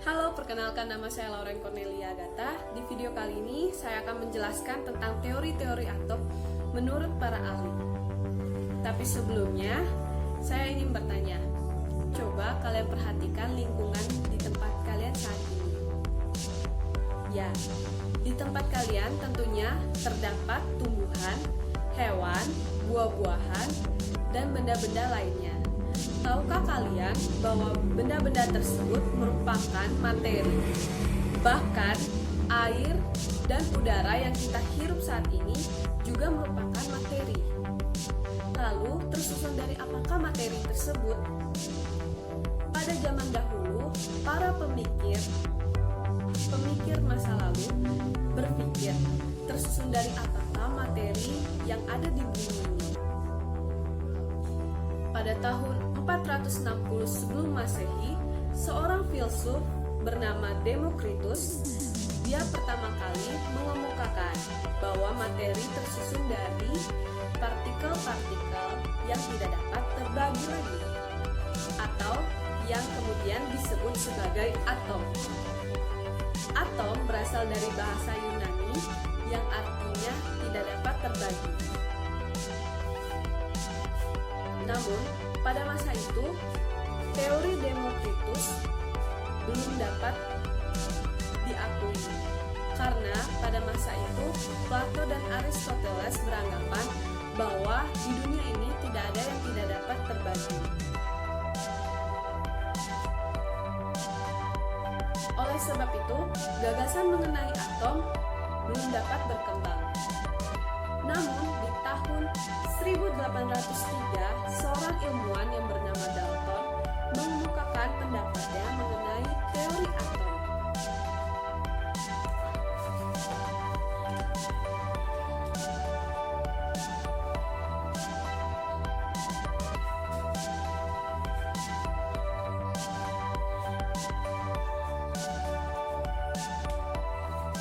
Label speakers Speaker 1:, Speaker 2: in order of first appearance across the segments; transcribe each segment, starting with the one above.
Speaker 1: Halo, perkenalkan nama saya Lauren Cornelia Agatha. Di video kali ini saya akan menjelaskan tentang teori-teori atom menurut para ahli. Tapi sebelumnya, saya ingin bertanya, coba kalian perhatikan lingkungan di tempat kalian saat ini. Ya, di tempat kalian tentunya terdapat tumbuhan, hewan, buah-buahan, dan benda-benda lainnya. Tahukah kalian bahwa benda-benda tersebut merupakan materi? Bahkan air dan udara yang kita hirup saat ini juga merupakan materi. Lalu tersusun dari apakah materi tersebut? Pada zaman dahulu, para pemikir masa lalu berpikir tersusun dari apakah materi yang ada di bumi ini. Pada tahun 460 sebelum Masehi, seorang filsuf bernama Demokritus, dia pertama kali mengemukakan bahwa materi tersusun dari partikel-partikel yang tidak dapat terbagi lagi, atau yang kemudian disebut sebagai atom. Atom berasal dari bahasa Yunani yang artinya tidak dapat terbagi. Namun, pada masa itu, teori Demokritus belum dapat diakui karena pada masa itu Plato dan Aristoteles beranggapan bahwa di dunia ini tidak ada yang tidak dapat terbagi. Oleh sebab itu, gagasan mengenai atom belum dapat berkembang. Namun, di tahun 1803, seorang ilmuwan yang bernama Dalton mengemukakan pendapatnya mengenai teori atom.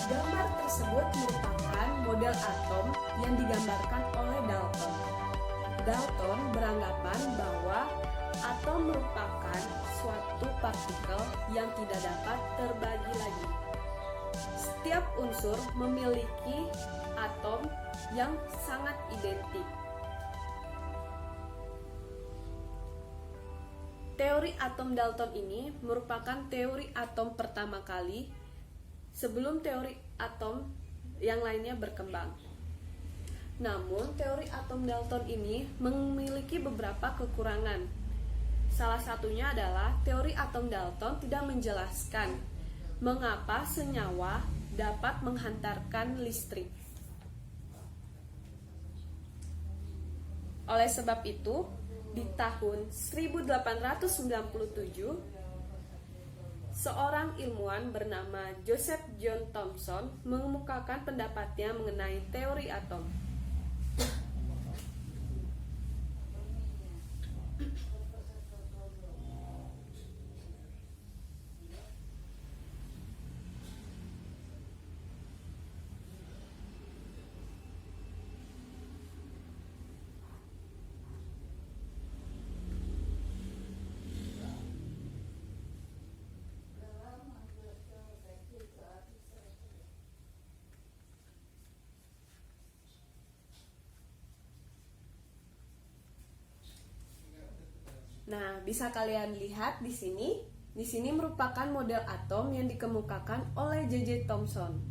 Speaker 1: Gambar tersebut merupakan model atom yang digambarkan oleh Dalton. Dalton beranggapan bahwa atom merupakan suatu partikel yang tidak dapat terbagi lagi. Setiap unsur memiliki atom yang sangat identik. Teori atom Dalton ini merupakan teori atom pertama kali sebelum teori atom yang lainnya berkembang. Namun, teori atom Dalton ini memiliki beberapa kekurangan. Salah satunya adalah teori atom Dalton tidak menjelaskan mengapa senyawa dapat menghantarkan listrik. Oleh sebab itu, di tahun 1897, seorang ilmuwan bernama Joseph John Thomson mengemukakan pendapatnya mengenai teori atom. Nah, bisa kalian lihat di sini. Di sini merupakan model atom yang dikemukakan oleh J.J. Thomson.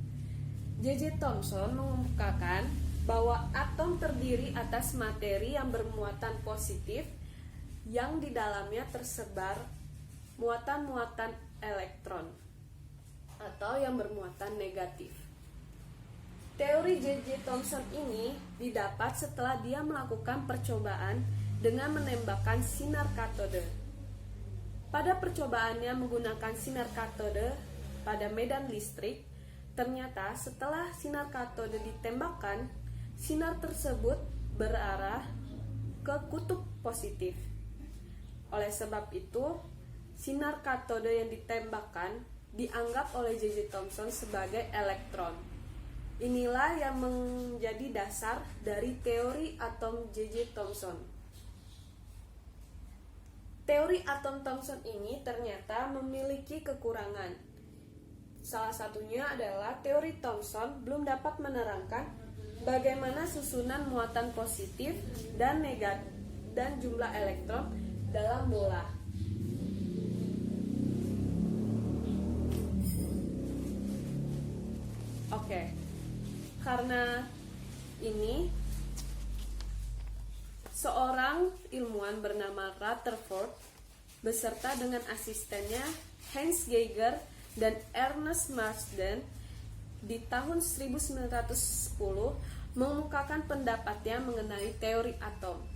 Speaker 1: J.J. Thomson mengemukakan bahwa atom terdiri atas materi yang bermuatan positif yang di dalamnya tersebar muatan-muatan elektron atau yang bermuatan negatif. Teori J.J. Thomson ini didapat setelah dia melakukan percobaan dengan menembakkan sinar katode. Pada percobaannya menggunakan sinar katode pada medan listrik, ternyata setelah sinar katode ditembakkan, sinar tersebut berarah ke kutub positif. Oleh sebab itu, sinar katode yang ditembakkan dianggap oleh J.J. Thomson sebagai elektron. Inilah yang menjadi dasar dari teori atom J.J. Thomson. Teori atom Thomson ini ternyata memiliki kekurangan. Salah satunya adalah teori Thomson belum dapat menerangkan bagaimana susunan muatan positif dan negatif dan jumlah elektron dalam bola. Oke, karena ini seorang ilmuwan bernama Rutherford beserta dengan asistennya Hans Geiger dan Ernest Marsden di tahun 1910 mengemukakan pendapatnya mengenai teori atom.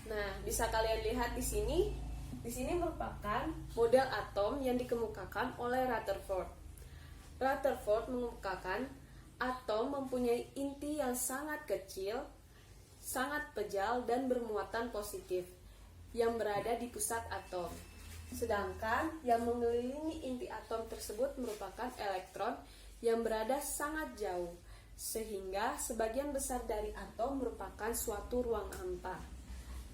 Speaker 1: Nah, bisa kalian lihat di sini. Di sini merupakan model atom yang dikemukakan oleh Rutherford. Rutherford mengemukakan atom mempunyai inti yang sangat kecil, sangat pejal dan bermuatan positif yang berada di pusat atom. Sedangkan yang mengelilingi inti atom tersebut merupakan elektron yang berada sangat jauh, sehingga sebagian besar dari atom merupakan suatu ruang hampa.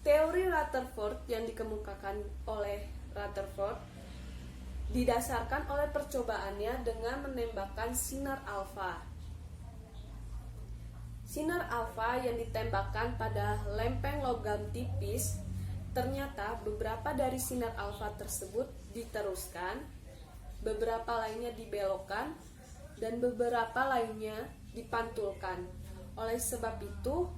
Speaker 1: Teori Rutherford yang dikemukakan oleh Rutherford didasarkan oleh percobaannya dengan menembakkan sinar alfa. Sinar alfa yang ditembakkan pada lempeng logam tipis, ternyata beberapa dari sinar alfa tersebut diteruskan, beberapa lainnya dibelokkan, dan beberapa lainnya dipantulkan. Oleh sebab itu,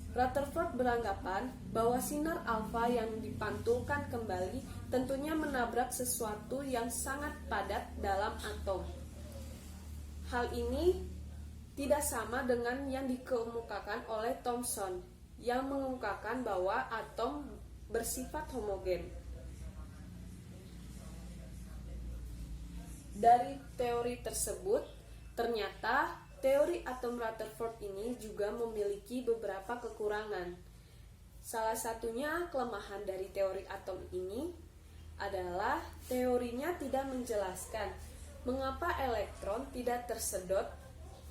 Speaker 1: Rutherford beranggapan bahwa sinar alfa yang dipantulkan kembali tentunya menabrak sesuatu yang sangat padat dalam atom. Hal ini tidak sama dengan yang dikemukakan oleh Thomson yang mengemukakan bahwa atom bersifat homogen. Dari teori tersebut, ternyata teori atom Rutherford ini juga memiliki beberapa kekurangan. Salah satunya kelemahan dari teori atom ini adalah teorinya tidak menjelaskan mengapa elektron tidak tersedot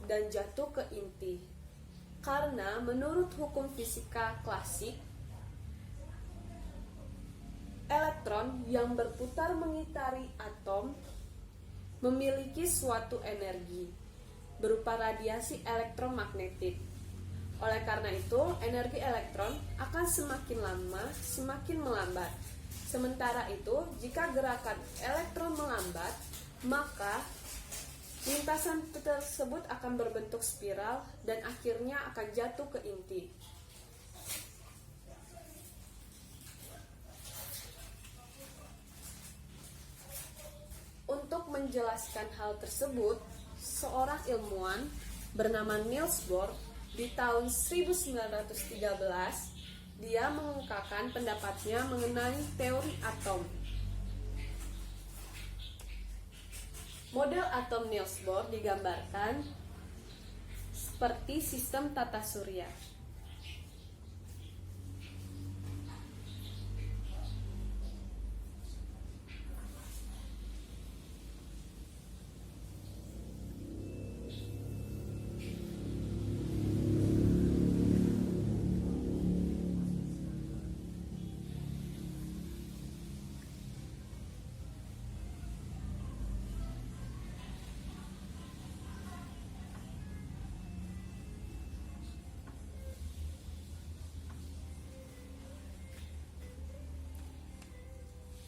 Speaker 1: dan jatuh ke inti. Karena menurut hukum fisika klasik, elektron yang berputar mengitari atom memiliki suatu energi berupa radiasi elektromagnetik. Oleh karena itu, energi elektron akan semakin lama semakin melambat. Sementara itu, jika gerakan elektron melambat, maka lintasan tersebut akan berbentuk spiral dan akhirnya akan jatuh ke inti. Untuk menjelaskan hal tersebut, seorang ilmuwan bernama Niels Bohr di tahun 1913 dia mengungkapkan pendapatnya mengenai teori atom. Model atom Niels Bohr digambarkan seperti sistem tata surya.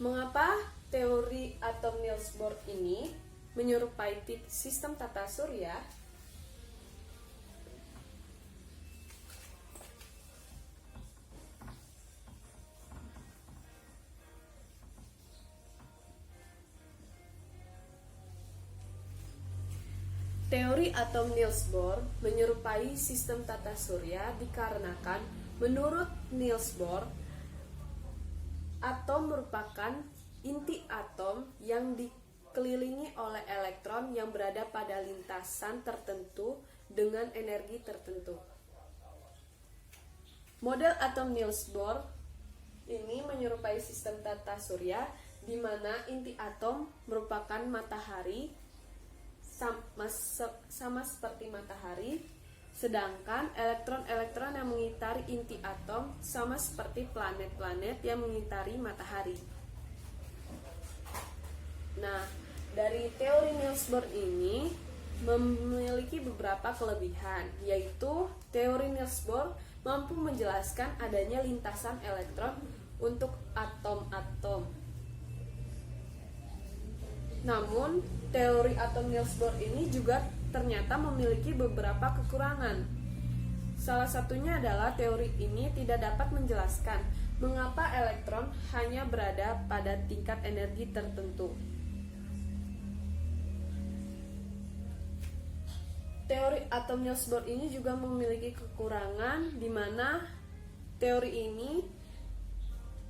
Speaker 1: Mengapa teori atom Niels Bohr ini menyerupai sistem tata surya? Teori atom Niels Bohr menyerupai sistem tata surya dikarenakan Menurut Niels Bohr, atom merupakan inti atom yang dikelilingi oleh elektron yang berada pada lintasan tertentu dengan energi tertentu. Model atom Niels Bohr ini menyerupai sistem tata surya di mana inti atom merupakan matahari sama seperti matahari, sedangkan elektron-elektron yang mengitari inti atom sama seperti planet-planet yang mengitari matahari. Nah, dari teori Niels Bohr ini memiliki beberapa kelebihan, yaitu teori Niels Bohr mampu menjelaskan adanya lintasan elektron untuk atom-atom. Namun, teori atom Niels Bohr ini juga ternyata memiliki beberapa kekurangan. Salah satunya adalah teori ini tidak dapat menjelaskan mengapa elektron hanya berada pada tingkat energi tertentu. Teori atom Niels Bohr ini juga memiliki kekurangan di mana teori ini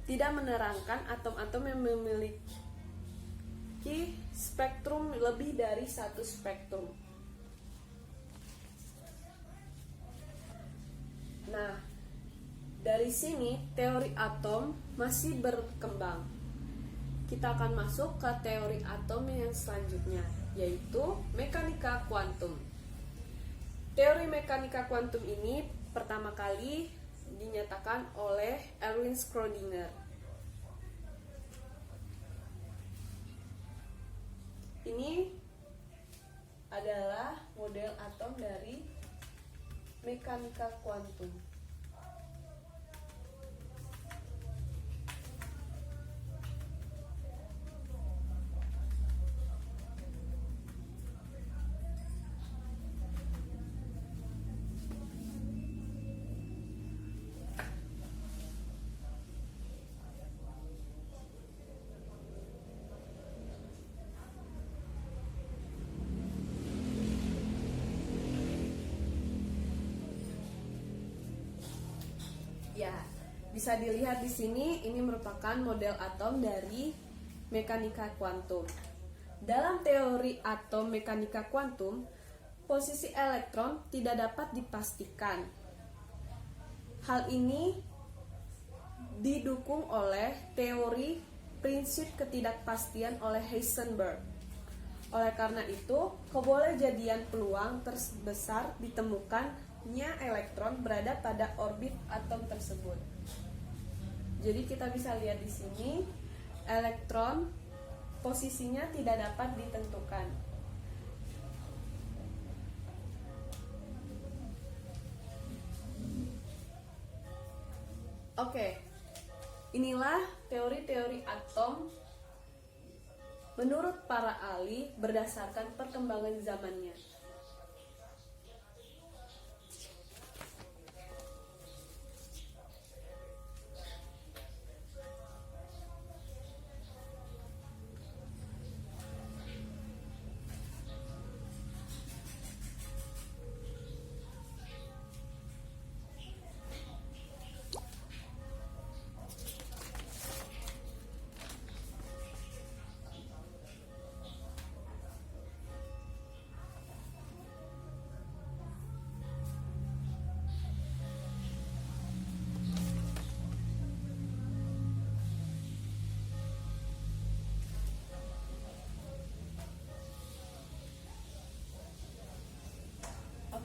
Speaker 1: tidak menerangkan atom-atom yang memiliki spektrum lebih dari satu spektrum. Nah, dari sini teori atom masih berkembang. Kita akan masuk ke teori atom yang selanjutnya, yaitu mekanika kuantum. Teori mekanika kuantum ini pertama kali dinyatakan oleh Erwin Schrödinger. Ini adalah model atom dari mekanika kuantum. Ya, bisa dilihat di sini ini merupakan model atom dari mekanika kuantum. Dalam teori atom mekanika kuantum, posisi elektron tidak dapat dipastikan. Hal ini didukung oleh teori prinsip ketidakpastian oleh Heisenberg. Oleh karena itu, kebolehjadian peluang terbesar ditemukannya elektron berada pada orbit atom tersebut. Jadi kita bisa lihat di sini elektron posisinya tidak dapat ditentukan. Oke, inilah teori-teori atom menurut para ahli berdasarkan perkembangan zamannya.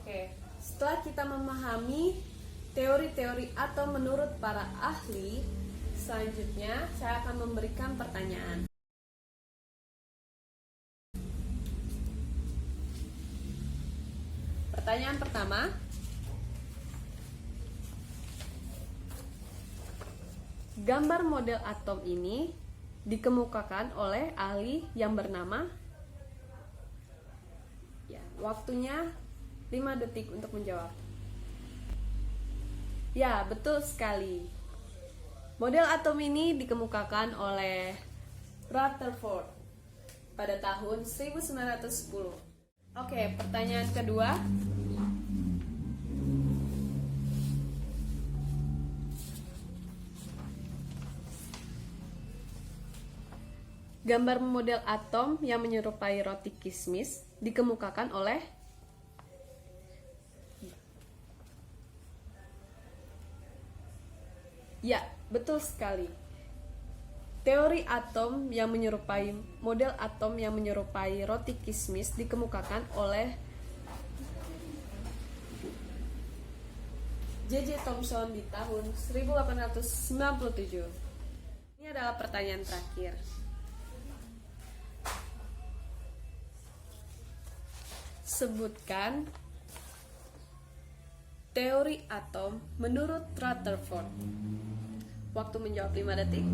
Speaker 1: Oke, setelah kita memahami teori-teori atom menurut para ahli, selanjutnya saya akan memberikan pertanyaan. Pertanyaan pertama, gambar model atom ini dikemukakan oleh ahli yang bernama, ya, waktunya 5 detik untuk menjawab. Ya, betul sekali. Model atom ini dikemukakan oleh Rutherford pada tahun 1910. Oke, pertanyaan kedua. Gambar model atom yang menyerupai roti kismis dikemukakan oleh Ya, betul sekali. Teori atom yang menyerupai model atom yang menyerupai roti kismis dikemukakan oleh J.J. Thomson di tahun 1897. Ini adalah pertanyaan terakhir. Sebutkan teori atom menurut Rutherford. Waktu menjawab 5 detik.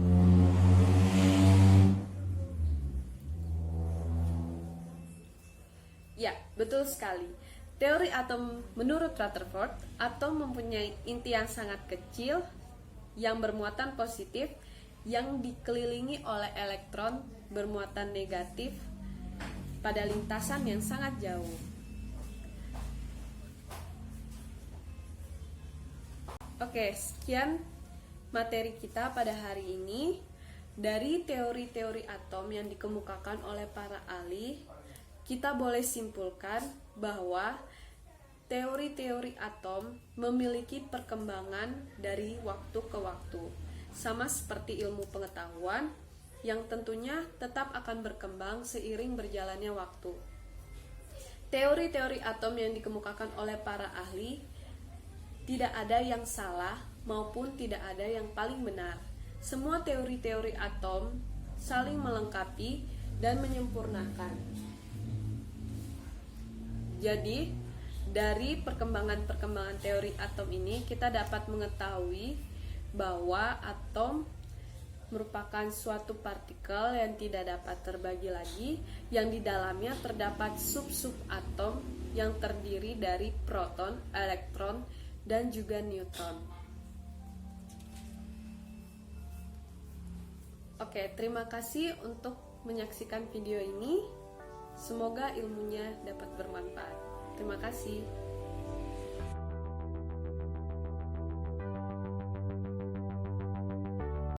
Speaker 1: Ya, betul sekali. Teori atom menurut Rutherford, atom mempunyai inti yang sangat kecil yang bermuatan positif yang dikelilingi oleh elektron bermuatan negatif pada lintasan yang sangat jauh. Oke, sekian materi kita pada hari ini. Dari teori-teori atom yang dikemukakan oleh para ahli, kita boleh simpulkan bahwa teori-teori atom memiliki perkembangan dari waktu ke waktu, sama seperti ilmu pengetahuan yang tentunya tetap akan berkembang seiring berjalannya waktu. Teori-teori atom yang dikemukakan oleh para ahli tidak ada yang salah maupun tidak ada yang paling benar. Semua teori-teori atom saling melengkapi dan menyempurnakan. Jadi, dari perkembangan-perkembangan teori atom ini kita dapat mengetahui bahwa atom merupakan suatu partikel yang tidak dapat terbagi lagi, yang di dalamnya terdapat sub-sub atom yang terdiri dari proton, elektron, dan juga neutron. Oke, terima kasih untuk menyaksikan video ini. Semoga ilmunya dapat bermanfaat. Terima kasih.